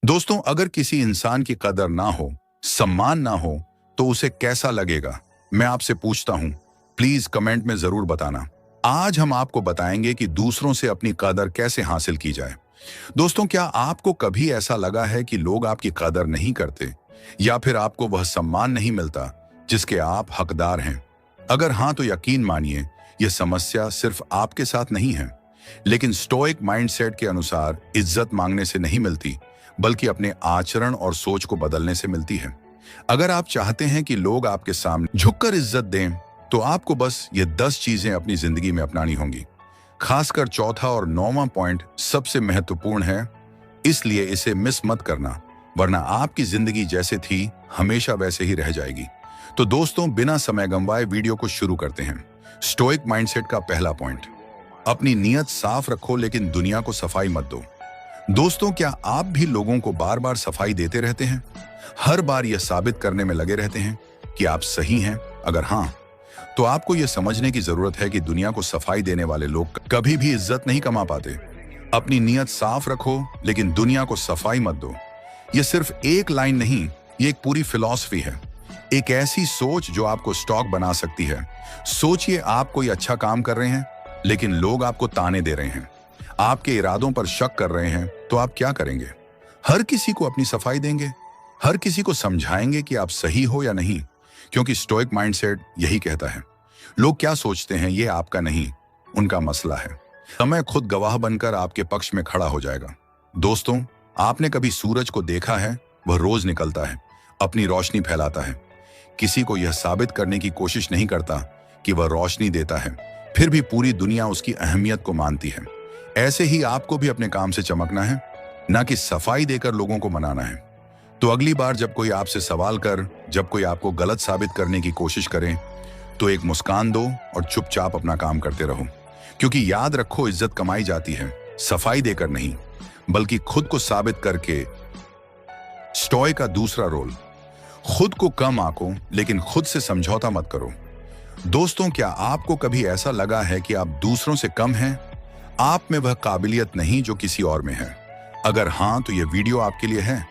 दोस्तों, अगर किसी इंसान की कदर ना हो, सम्मान ना हो, तो उसे कैसा लगेगा? मैं आपसे पूछता हूं, प्लीज कमेंट में जरूर बताना। आज हम आपको बताएंगे कि दूसरों से अपनी कदर कैसे हासिल की जाए। दोस्तों, क्या आपको कभी ऐसा लगा है कि लोग आपकी कदर नहीं करते या फिर आपको वह सम्मान नहीं मिलता जिसके आप हकदार हैं? अगर हाँ, तो यकीन मानिए, यह समस्या सिर्फ आपके साथ नहीं है, लेकिन स्टोइक माइंडसेट के अनुसार इज्जत मांगने से नहीं मिलती, बल्कि अपने आचरण और सोच को बदलने से मिलती है। अगर आप चाहते हैं कि लोग आपके सामने झुककर इज्जत दें, तो आपको बस ये 10 चीजें अपनी जिंदगी में अपनानी होंगी। खासकर चौथा और 9वां पॉइंट सबसे महत्वपूर्ण है, इसलिए इसे मिस मत करना, वरना आपकी जिंदगी जैसे थी हमेशा वैसे ही रह जाएगी। तो दोस्तों, बिना समय गंवाए वीडियो को शुरू करते हैं। स्टोइक माइंडसेट का पहला पॉइंट, अपनी नीयत साफ रखो लेकिन दुनिया को सफाई मत दो। दोस्तों, क्या आप भी लोगों को बार बार सफाई देते रहते हैं? हर बार यह साबित करने में लगे रहते हैं कि आप सही हैं? अगर हाँ, तो आपको यह समझने की जरूरत है कि दुनिया को सफाई देने वाले लोग कभी भी इज्जत नहीं कमा पाते। अपनी नीयत साफ रखो लेकिन दुनिया को सफाई मत दो। यह सिर्फ एक लाइन नहीं, ये एक पूरी फिलॉसफी है, एक ऐसी सोच जो आपको स्टॉक बना सकती है। सोचिए, आप कोई अच्छा काम कर रहे हैं लेकिन लोग आपको ताने दे रहे हैं, आपके इरादों पर शक कर रहे हैं, तो आप क्या करेंगे? हर किसी को अपनी सफाई देंगे? हर किसी को समझाएंगे कि आप सही हो या नहीं? क्योंकि स्टोइक माइंडसेट यही कहता है, लोग क्या सोचते हैं ये आपका नहीं, उनका मसला है। समय खुद गवाह बनकर आपके पक्ष में खड़ा हो जाएगा। दोस्तों, आपने कभी सूरज को देखा है? वह रोज निकलता है, अपनी रोशनी फैलाता है, किसी को यह साबित करने की कोशिश नहीं करता कि वह रोशनी देता है, फिर भी पूरी दुनिया उसकी अहमियत को मानती है। ऐसे ही आपको भी अपने काम से चमकना है, ना कि सफाई देकर लोगों को मनाना है। तो अगली बार जब कोई आपसे सवाल कर, जब कोई आपको गलत साबित करने की कोशिश करे, तो एक मुस्कान दो और चुपचाप अपना काम करते रहो। क्योंकि याद रखो, इज्जत कमाई जाती है सफाई देकर नहीं, बल्कि खुद को साबित करके। स्टोइक का दूसरा रोल, खुद को कम आंको लेकिन खुद से समझौता मत करो। दोस्तों, क्या आपको कभी ऐसा लगा है कि आप दूसरों से कम हैं? आप में वह काबिलियत नहीं जो किसी और में है? अगर हाँ, तो यह वीडियो आपके लिए है,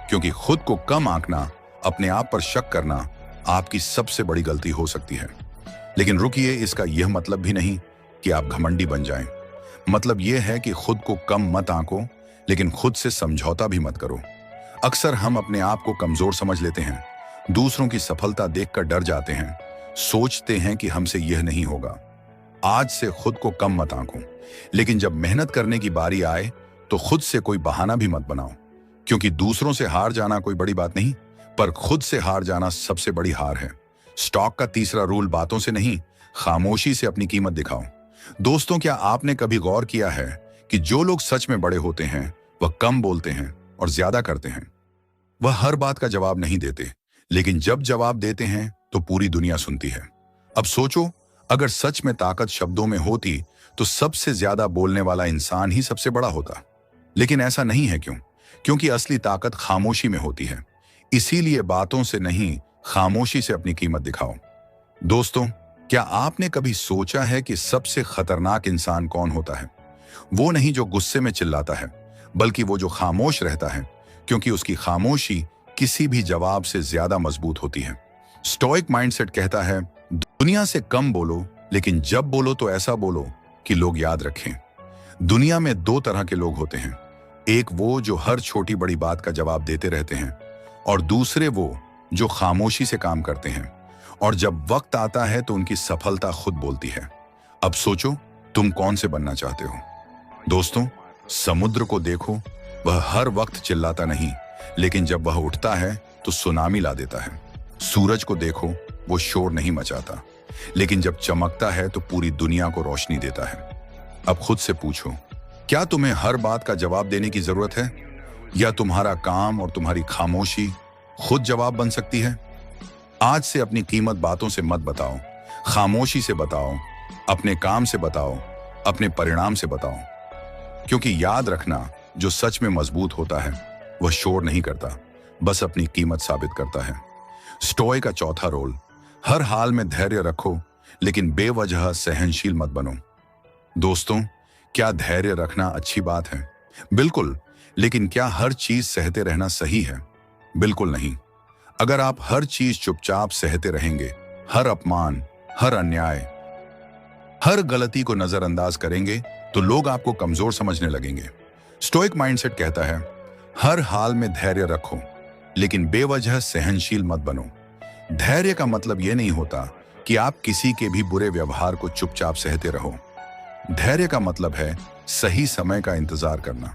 क्योंकि खुद को कम आंकना, अपने आप पर शक करना आपकी सबसे बड़ी गलती हो सकती है। लेकिन रुकिए, इसका यह मतलब भी नहीं कि आप घमंडी बन जाएं। मतलब यह है कि खुद को कम मत आंको, लेकिन खुद से समझौता भी मत करो। अक्सर हम अपने आप को कमजोर समझ लेते हैं, दूसरों की सफलता देखकर डर जाते हैं, सोचते हैं कि हमसे यह नहीं होगा। आज से खुद को कम मत आंको, लेकिन जब मेहनत करने की बारी आए तो खुद से कोई बहाना भी मत बनाओ। क्योंकि दूसरों से हार जाना कोई बड़ी बात नहीं, पर खुद से हार जाना सबसे बड़ी हार है। स्टॉक का तीसरा रूल, बातों से नहीं, खामोशी से अपनी कीमत दिखाओ। दोस्तों, क्या आपने कभी गौर किया है कि जो लोग सच में बड़े होते हैं वह कम बोलते हैं और ज्यादा करते हैं? वह हर बात का जवाब नहीं देते, लेकिन जब जवाब देते हैं तो पूरी दुनिया सुनती है। अब सोचो, अगर सच में ताकत शब्दों में होती तो सबसे ज्यादा बोलने वाला इंसान ही सबसे बड़ा होता। लेकिन ऐसा नहीं है। क्यों? क्योंकि असली ताकत खामोशी में होती है। इसीलिए बातों से नहीं, खामोशी से अपनी कीमत दिखाओ। दोस्तों, क्या आपने कभी सोचा है कि सबसे खतरनाक इंसान कौन होता है? वो नहीं जो गुस्से में चिल्लाता है, बल्कि वो जो खामोश रहता है, क्योंकि उसकी खामोशी किसी भी जवाब से ज्यादा मजबूत होती है। स्टोइक माइंडसेट कहता है, दुनिया से कम बोलो, लेकिन जब बोलो तो ऐसा बोलो कि लोग याद रखें। दुनिया में 2 तरह के लोग होते हैं, एक वो जो हर छोटी बड़ी बात का जवाब देते रहते हैं, और दूसरे वो जो खामोशी से काम करते हैं, और जब वक्त आता है तो उनकी सफलता खुद बोलती है। अब सोचो, तुम कौन से बनना चाहते हो? दोस्तों, समुद्र को देखो, वह हर वक्त चिल्लाता नहीं, लेकिन जब वह उठता है तो सुनामी ला देता है। सूरज को देखो, वो शोर नहीं मचाता, लेकिन जब चमकता है तो पूरी दुनिया को रोशनी देता है। अब खुद से पूछो, क्या तुम्हें हर बात का जवाब देने की जरूरत है, या तुम्हारा काम और तुम्हारी खामोशी खुद जवाब बन सकती है? आज से अपनी कीमत बातों से मत बताओ, खामोशी से बताओ, अपने काम से बताओ, अपने परिणाम से बताओ। क्योंकि याद रखना, जो सच में मजबूत होता है वह शोर नहीं करता, बस अपनी कीमत साबित करता है। स्टोइक का चौथा रोल, हर हाल में धैर्य रखो, लेकिन बेवजह सहनशील मत बनो। दोस्तों, क्या धैर्य रखना अच्छी बात है? बिल्कुल, लेकिन क्या हर चीज सहते रहना सही है? बिल्कुल नहीं। अगर आप हर चीज चुपचाप सहते रहेंगे, हर अपमान, हर अन्याय, हर गलती को नजरअंदाज करेंगे, तो लोग आपको कमजोर समझने लगेंगे। स्टोइक माइंडसेट कहता है, हर हाल में धैर्य रखो, लेकिन बेवजह सहनशील मत बनो। धैर्य का मतलब यह नहीं होता कि आप किसी के भी बुरे व्यवहार को चुपचाप सहते रहो। धैर्य का मतलब है सही समय का इंतजार करना,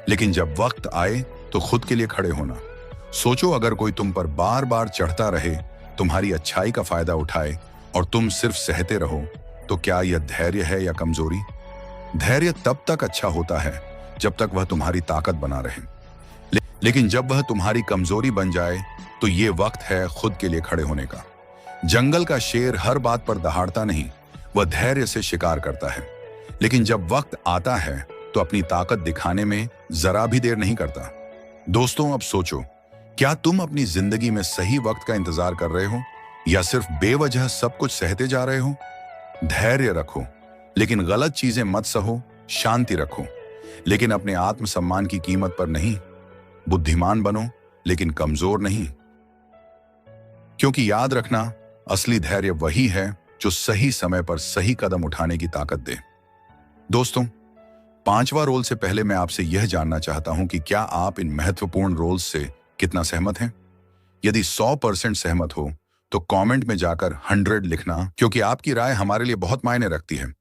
लेकिन जब वक्त आए तो खुद के लिए खड़े होना। सोचो, अगर कोई तुम पर बार बार चढ़ता रहे, तुम्हारी अच्छाई का फायदा उठाए और तुम सिर्फ सहते रहो, तो क्या यह धैर्य है या कमजोरी? धैर्य तब तक अच्छा होता है जब तक वह तुम्हारी ताकत बना रहे, लेकिन जब वह तुम्हारी कमजोरी बन जाए तो ये वक्त है खुद के लिए खड़े होने का। जंगल का शेर हर बात पर दहाड़ता नहीं, वह धैर्य से शिकार करता है। लेकिन जब वक्त आता है तो अपनी ताकत दिखाने में जरा भी देर नहीं करता। दोस्तों, अब सोचो, क्या तुम अपनी जिंदगी में सही वक्त का इंतजार कर रहे हो या सिर्फ बेवजह सब कुछ सहते जा रहे हो? धैर्य रखो, लेकिन गलत चीजें मत सहो। शांति रखो, लेकिन अपने आत्मसम्मान की कीमत पर नहीं। बुद्धिमान बनो, लेकिन कमजोर नहीं। क्योंकि याद रखना, असली धैर्य वही है जो सही समय पर सही कदम उठाने की ताकत दे। दोस्तों, 5वां रोल से पहले मैं आपसे यह जानना चाहता हूं कि क्या आप इन महत्वपूर्ण रोल्स से कितना सहमत हैं? यदि 100% सहमत हो तो कमेंट में जाकर 100 लिखना, क्योंकि आपकी राय हमारे लिए बहुत मायने रखती है।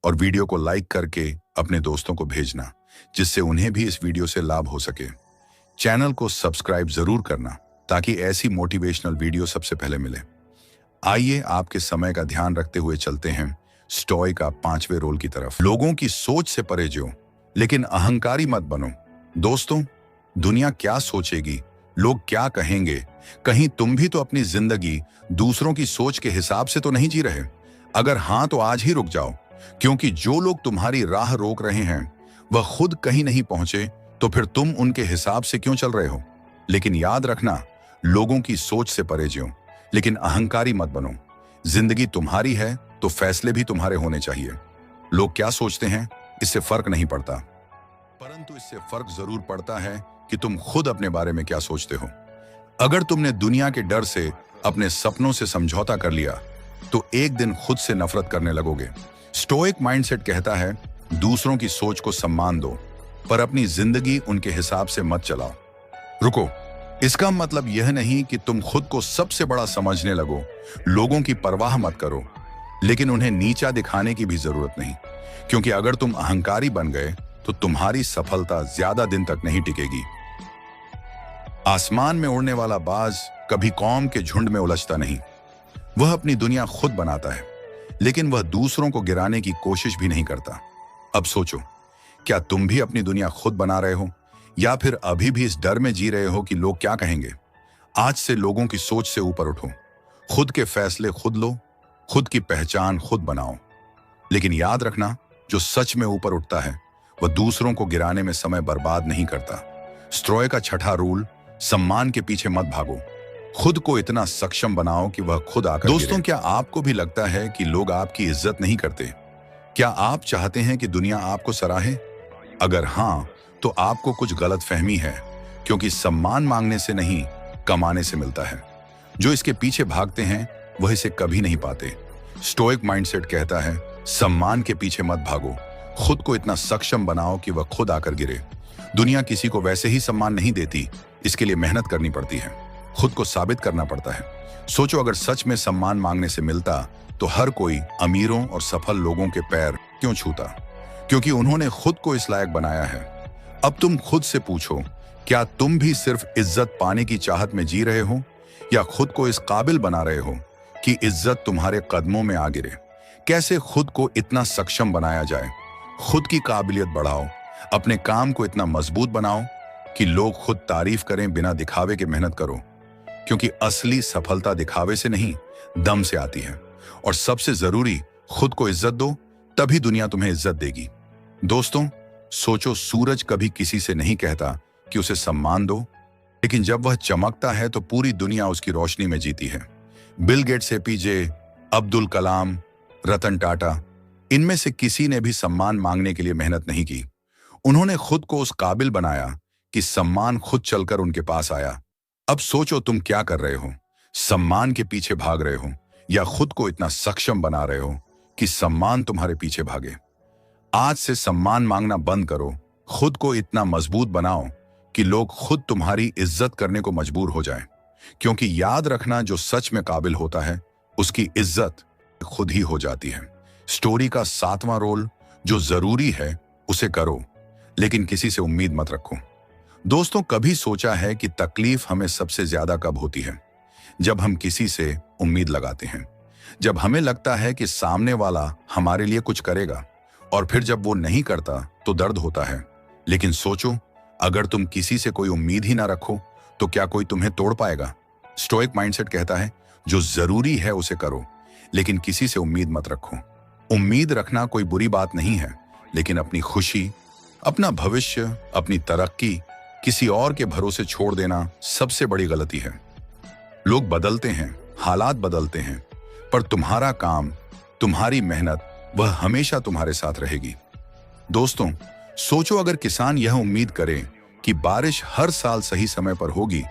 और वीडियो को लाइक करके अपने दोस्तों को भेजना, जिससे उन्हें भी इस वीडियो से लाभ हो सके। चैनल को सब्सक्राइब जरूर करना ताकि ऐसी मोटिवेशनल वीडियो सबसे पहले मिले। आइए आपके समय का ध्यान रखते हुए चलते हैं स्टोइक का 5वें रोल की तरफ। लोगों की सोच से परे जियो, लेकिन अहंकारी मत बनो। दोस्तों, दुनिया क्या सोचेगी, लोग क्या कहेंगे, कहीं तुम भी तो अपनी जिंदगी दूसरों की सोच के हिसाब से तो नहीं जी रहे? अगर हाँ, तो आज ही रुक जाओ, क्योंकि जो लोग तुम्हारी राह रोक रहे हैं वह खुद कहीं नहीं पहुंचे, तो फिर तुम उनके हिसाब से क्यों चल रहे हो? लेकिन याद रखना, लोगों की सोच से परे जियो, लेकिन अहंकारी मत बनो। जिंदगी तुम्हारी है तो फैसले भी तुम्हारे होने चाहिए। लोग क्या सोचते हैं, इससे फर्क नहीं पड़ता, परंतु इससे फर्क जरूर पड़ता है कि तुम खुद अपने बारे में क्या सोचते हो। अगर तुमने दुनिया के डर से अपने सपनों से समझौता कर लिया, तो एक दिन खुद से नफरत करने लगोगे। स्टोइक माइंडसेट कहता है, दूसरों की सोच को सम्मान दो, पर अपनी जिंदगी उनके हिसाब से मत चलाओ। रुको, इसका मतलब यह नहीं कि तुम खुद को सबसे बड़ा समझने लगो। लोगों की परवाह मत करो, लेकिन उन्हें नीचा दिखाने की भी जरूरत नहीं, क्योंकि अगर तुम अहंकारी बन गए तो तुम्हारी सफलता ज्यादा दिन तक नहीं टिकेगी। आसमान में उड़ने वाला बाज कभी कौम के झुंड में उलझता नहीं। वह अपनी दुनिया खुद बनाता है, लेकिन वह दूसरों को गिराने की कोशिश भी नहीं करता। अब सोचो, क्या तुम भी अपनी दुनिया खुद बना रहे हो, या फिर अभी भी इस डर में जी रहे हो कि लोग क्या कहेंगे? आज से लोगों की सोच से ऊपर उठो, खुद के फैसले खुद लो, खुद की पहचान खुद बनाओ। लेकिन याद रखना, जो सच में ऊपर उठता है वह दूसरों को गिराने में समय बर्बाद नहीं करता। स्टोइक का 6वां रूल, सम्मान के पीछे मत भागो, खुद को इतना सक्षम बनाओ कि वह खुद आकर गिरे। दोस्तों, क्या आपको भी लगता है कि लोग आपकी इज्जत नहीं करते? क्या आप चाहते हैं कि दुनिया आपको सराहे? अगर हाँ, तो आपको कुछ गलतफहमी है, क्योंकि सम्मान मांगने से नहीं, कमाने से मिलता है। जो इसके पीछे भागते हैं वह इसे कभी नहीं पाते। स्टोइक माइंडसेट कहता है, सम्मान के पीछे मत भागो, खुद को इतना सक्षम बनाओ कि वह खुद आकर गिरे। दुनिया किसी को वैसे ही सम्मान नहीं देती, इसके लिए मेहनत करनी पड़ती है, खुद को साबित करना पड़ता है। सोचो, अगर सच में सम्मान मांगने से मिलता तो हर कोई अमीरों और सफल लोगों के पैर क्यों छूता? क्योंकि उन्होंने खुद को इस लायक बनाया है। अब तुम खुद से पूछो, क्या तुम भी सिर्फ इज्जत पाने की चाहत में जी रहे हो, या खुद को इस काबिल बना रहे हो कि इज्जत तुम्हारे कदमों में आ गिरे? कैसे खुद को इतना सक्षम बनाया जाए? खुद की काबिलियत बढ़ाओ, अपने काम को इतना मजबूत बनाओ कि लोग खुद तारीफ करें। बिना दिखावे के मेहनत करो, क्योंकि असली सफलता दिखावे से नहीं, दम से आती है। और सबसे जरूरी, खुद को इज्जत दो, तभी दुनिया तुम्हें इज्जत देगी। दोस्तों, सोचो, सूरज कभी किसी से नहीं कहता कि उसे सम्मान दो, लेकिन जब वह चमकता है तो पूरी दुनिया उसकी रोशनी में जीती है। Bill Gates, APJ Abdul Kalam, Ratan Tata, इनमें से किसी ने भी सम्मान मांगने के लिए मेहनत नहीं की। उन्होंने खुद को उस काबिल बनाया कि सम्मान खुद चलकर उनके पास आया। अब सोचो तुम क्या कर रहे हो? सम्मान के पीछे भाग रहे हो या खुद को इतना सक्षम बना रहे हो कि सम्मान तुम्हारे पीछे भागे? आज से सम्मान मांगना बंद करो। खुद को इतना मजबूत बनाओ कि लोग खुद तुम्हारी इज्जत करने को मजबूर हो जाएं। क्योंकि याद रखना, जो सच में काबिल होता है उसकी इज्जत खुद ही हो जाती है। स्टोरी का 7वां रोल, जो जरूरी है उसे करो लेकिन किसी से उम्मीद मत रखो। दोस्तों, कभी सोचा है कि तकलीफ हमें सबसे ज्यादा कब होती है? जब हम किसी से उम्मीद लगाते हैं, जब हमें लगता है कि सामने वाला हमारे लिए कुछ करेगा, और फिर जब वो नहीं करता तो दर्द होता है। लेकिन सोचो, अगर तुम किसी से कोई उम्मीद ही ना रखो तो क्या कोई तुम्हें तोड़ पाएगा? स्टोइक माइंडसेट कहता है, जो जरूरी है उसे करो लेकिन किसी से उम्मीद मत रखो। उम्मीद रखना कोई बुरी बात नहीं है, लेकिन अपनी खुशी, अपना भविष्य, अपनी तरक्की किसी और के भरोसे छोड़ देना सबसे बड़ी गलती है। लोग बदलते हैं, हालात बदलते हैं, पर तुम्हारा काम, तुम्हारी मेहनत, वह हमेशा तुम्हारे साथ रहेगी। दोस्तों, सोचो, अगर किसान यह उम्मीद करे कि बारिश हर साल सही समय पर होगी,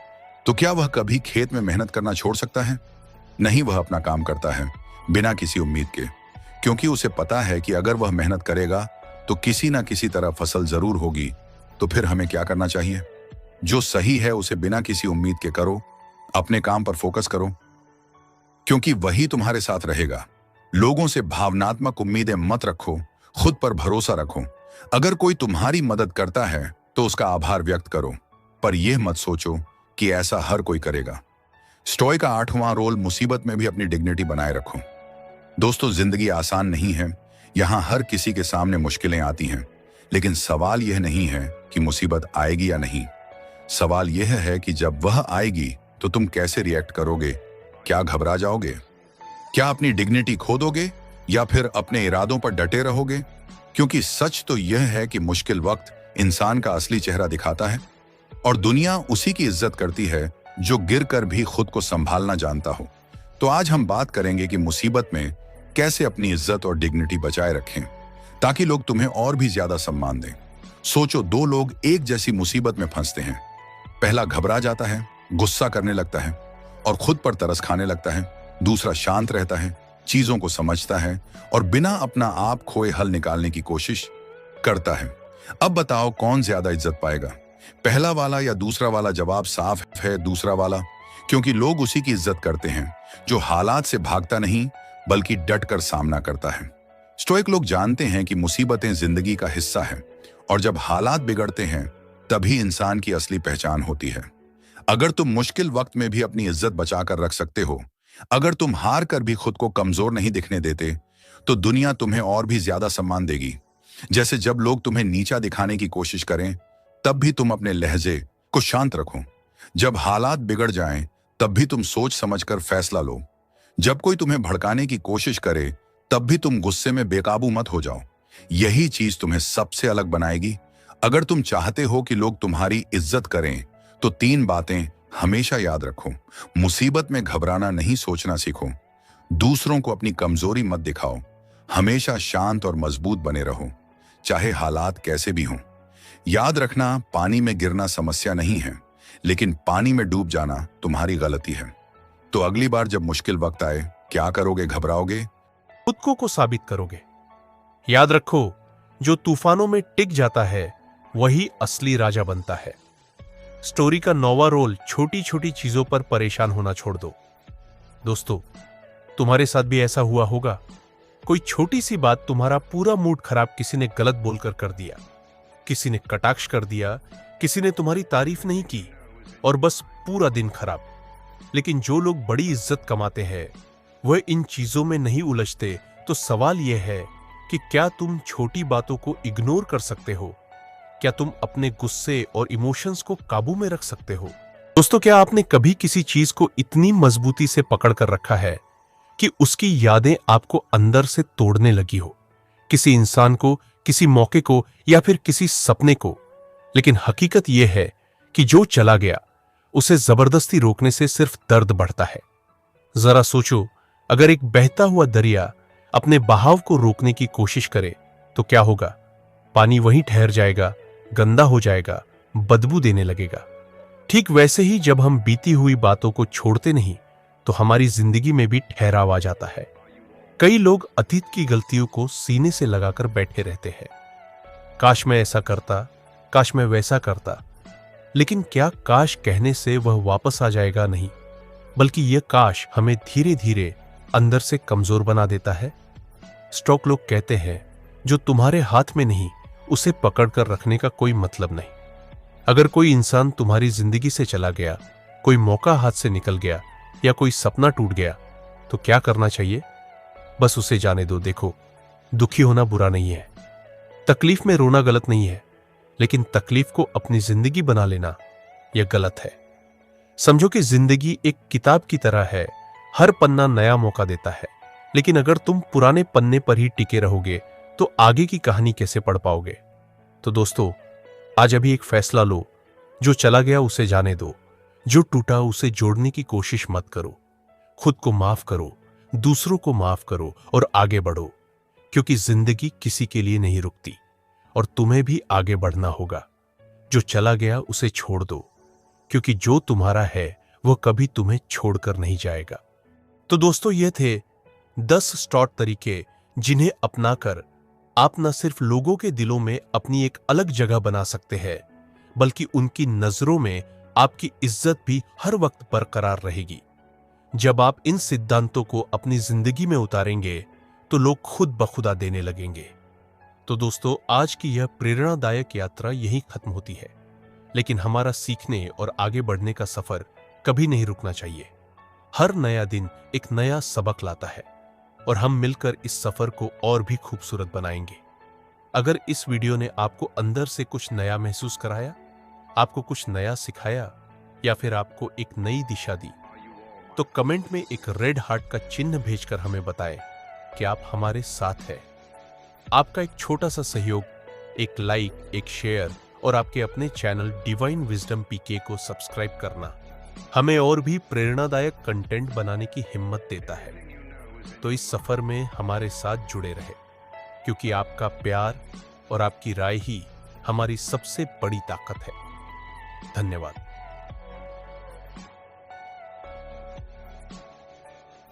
तो क्या वह कभी खेत में मेहनत करना छोड़ सकता है? नहीं, वह अपना काम करता है बिना किसी उम्मीद के, क्योंकि उसे पता है कि अगर वह मेहनत करेगा तो किसी ना किसी तरह फसल जरूर होगी। तो फिर हमें क्या करना चाहिए? जो सही है उसे बिना किसी उम्मीद के करो, अपने काम पर फोकस करो, क्योंकि वही तुम्हारे साथ रहेगा। लोगों से भावनात्मक उम्मीदें मत रखो, खुद पर भरोसा रखो। अगर कोई तुम्हारी मदद करता है तो उसका आभार व्यक्त करो, पर यह मत सोचो कि ऐसा हर कोई करेगा। स्टोइक का 8वां रोल, मुसीबत में भी अपनी डिग्निटी बनाए रखो। दोस्तों, जिंदगी आसान नहीं है। यहां हर किसी के सामने मुश्किलें आती हैं, लेकिन सवाल यह नहीं है कि मुसीबत आएगी या नहीं। सवाल यह है कि जब वह आएगी तो तुम कैसे रिएक्ट करोगे? क्या घबरा जाओगे? क्या अपनी डिग्निटी खो दोगे या फिर अपने इरादों पर डटे रहोगे? क्योंकि सच तो यह है कि मुश्किल वक्त इंसान का असली चेहरा दिखाता है, और दुनिया उसी की इज्जत करती है जो गिरकर भी खुद को संभालना जानता हो। तो आज हम बात करेंगे कि मुसीबत में कैसे अपनी इज्जत और डिग्निटी बचाए रखें, ताकि लोग तुम्हें और भी ज्यादा सम्मान दें। सोचो, 2 लोग एक जैसी मुसीबत में फंसते हैं। पहला घबरा जाता है, गुस्सा करने लगता है और खुद पर तरस खाने लगता है। दूसरा शांत रहता है, चीजों को समझता है और बिना अपना आप खोए हल निकालने की कोशिश करता है। अब बताओ, कौन ज्यादा इज्जत पाएगा? पहला वाला या दूसरा वाला? जवाब साफ है, दूसरा वाला। क्योंकि लोग उसी की इज्जत करते हैं जो हालात से भागता नहीं बल्कि डटकर सामना करता है। स्टोइक लोग जानते हैं कि मुसीबतें जिंदगी का हिस्सा है, और जब हालात बिगड़ते हैं तभी इंसान की असली पहचान होती है। अगर तुम मुश्किल वक्त में भी अपनी इज्जत बचाकर रख सकते हो, अगर तुम हार कर भी खुद को कमजोर नहीं दिखने देते, तो दुनिया तुम्हें और भी ज्यादा सम्मान देगी। जैसे जब लोग तुम्हें नीचा दिखाने की कोशिश करें, तब भी तुम अपने लहजे को शांत रखो। जब हालात बिगड़ जाएं, तब भी तुम सोच समझकर फैसला लो। जब कोई तुम्हें भड़काने की कोशिश करे, तब भी तुम गुस्से में बेकाबू मत हो जाओ। यही चीज तुम्हें सबसे अलग बनाएगी। अगर तुम चाहते हो कि लोग तुम्हारी इज्जत करें, तो 3 बातें हमेशा याद रखो। मुसीबत में घबराना नहीं, सोचना सीखो। दूसरों को अपनी कमजोरी मत दिखाओ। हमेशा शांत और मजबूत बने रहो, चाहे हालात कैसे भी हों। याद रखना, पानी में गिरना समस्या नहीं है, लेकिन पानी में डूब जाना तुम्हारी गलती है। तो अगली बार जब मुश्किल वक्त आए, क्या करोगे? घबराओगे? खुद को साबित करोगे। याद रखो, जो तूफानों में टिक जाता है वही असली राजा बनता है। स्टोरी का 9वां रोल, छोटी छोटी चीजों पर परेशान होना छोड़ दो। दोस्तों, तुम्हारे साथ भी ऐसा हुआ होगा। कोई छोटी सी बात तुम्हारा पूरा मूड खराब, किसी ने गलत बोलकर कर दिया, किसी ने कटाक्ष कर दिया, किसी ने तुम्हारी तारीफ नहीं की, और बस पूरा दिन खराब। लेकिन जो लोग बड़ी इज्जत कमाते हैं वह इन चीजों में नहीं उलझते। तो सवाल यह है कि क्या तुम छोटी बातों को इग्नोर कर सकते हो? क्या तुम अपने गुस्से और इमोशंस को काबू में रख सकते हो? दोस्तों, क्या आपने कभी किसी चीज को इतनी मजबूती से पकड़ कर रखा है कि उसकी यादें आपको अंदर से तोड़ने लगी हो? किसी इंसान को, किसी मौके को, या फिर किसी सपने को। लेकिन हकीकत यह है कि जो चला गया उसे जबरदस्ती रोकने से सिर्फ दर्द बढ़ता है। जरा सोचो, अगर एक बहता हुआ दरिया अपने बहाव को रोकने की कोशिश करे तो क्या होगा? पानी वहीं ठहर जाएगा, गंदा हो जाएगा, बदबू देने लगेगा। ठीक वैसे ही जब हम बीती हुई बातों को छोड़ते नहीं तो हमारी जिंदगी में भी ठहराव आ जाता है। कई लोग अतीत की गलतियों को सीने से लगाकर बैठे रहते हैं। काश मैं ऐसा करता, काश मैं वैसा करता। लेकिन क्या काश कहने से वह वापस आ जाएगा? नहीं, बल्कि यह काश हमें धीरे धीरे अंदर से कमजोर बना देता है। स्टॉक लोग कहते हैं, जो तुम्हारे हाथ में नहीं उसे पकड़कर रखने का कोई मतलब नहीं। अगर कोई इंसान तुम्हारी जिंदगी से चला गया, कोई मौका हाथ से निकल गया या कोई सपना टूट गया, तो क्या करना चाहिए? बस उसे जाने दो। देखो, दुखी होना बुरा नहीं है, तकलीफ में रोना गलत नहीं है, लेकिन तकलीफ को अपनी जिंदगी बना लेना यह गलत है। समझो कि जिंदगी एक किताब की तरह है, हर पन्ना नया मौका देता है। लेकिन अगर तुम पुराने पन्ने पर ही टिके रहोगे तो आगे की कहानी कैसे पढ़ पाओगे? तो दोस्तों, आज अभी एक फैसला लो। जो चला गया उसे जाने दो, जो टूटा उसे जोड़ने की कोशिश मत करो। खुद को माफ करो, दूसरों को माफ करो और आगे बढ़ो, क्योंकि जिंदगी किसी के लिए नहीं रुकती और तुम्हें भी आगे बढ़ना होगा। जो चला गया उसे छोड़ दो, क्योंकि जो तुम्हारा है वह कभी तुम्हें छोड़कर नहीं जाएगा। तो दोस्तों, ये थे 10 स्टॉट तरीके जिन्हें अपनाकर आप न सिर्फ लोगों के दिलों में अपनी एक अलग जगह बना सकते हैं, बल्कि उनकी नजरों में आपकी इज्जत भी हर वक्त बरकरार रहेगी। जब आप इन सिद्धांतों को अपनी जिंदगी में उतारेंगे तो लोग खुद ब खुदा देने लगेंगे। तो दोस्तों, आज की यह प्रेरणादायक यात्रा यहीं खत्म होती है, लेकिन हमारा सीखने और आगे बढ़ने का सफर कभी नहीं रुकना चाहिए। हर नया दिन एक नया सबक लाता है और हम मिलकर इस सफर को और भी खूबसूरत बनाएंगे। अगर इस वीडियो ने आपको अंदर से कुछ नया महसूस कराया, आपको कुछ नया सिखाया या फिर आपको एक नई दिशा दी, तो कमेंट में एक रेड हार्ट का चिन्ह भेजकर हमें बताएं कि आप हमारे साथ हैं। आपका एक छोटा सा सहयोग, एक लाइक, एक शेयर और आपके अपने चैनल डिवाइन विजडम पीके को सब्सक्राइब करना हमें और भी प्रेरणादायक कंटेंट बनाने की हिम्मत देता है। तो इस सफर में हमारे साथ जुड़े रहे, क्योंकि आपका प्यार और आपकी राय ही हमारी सबसे बड़ी ताकत है। धन्यवाद।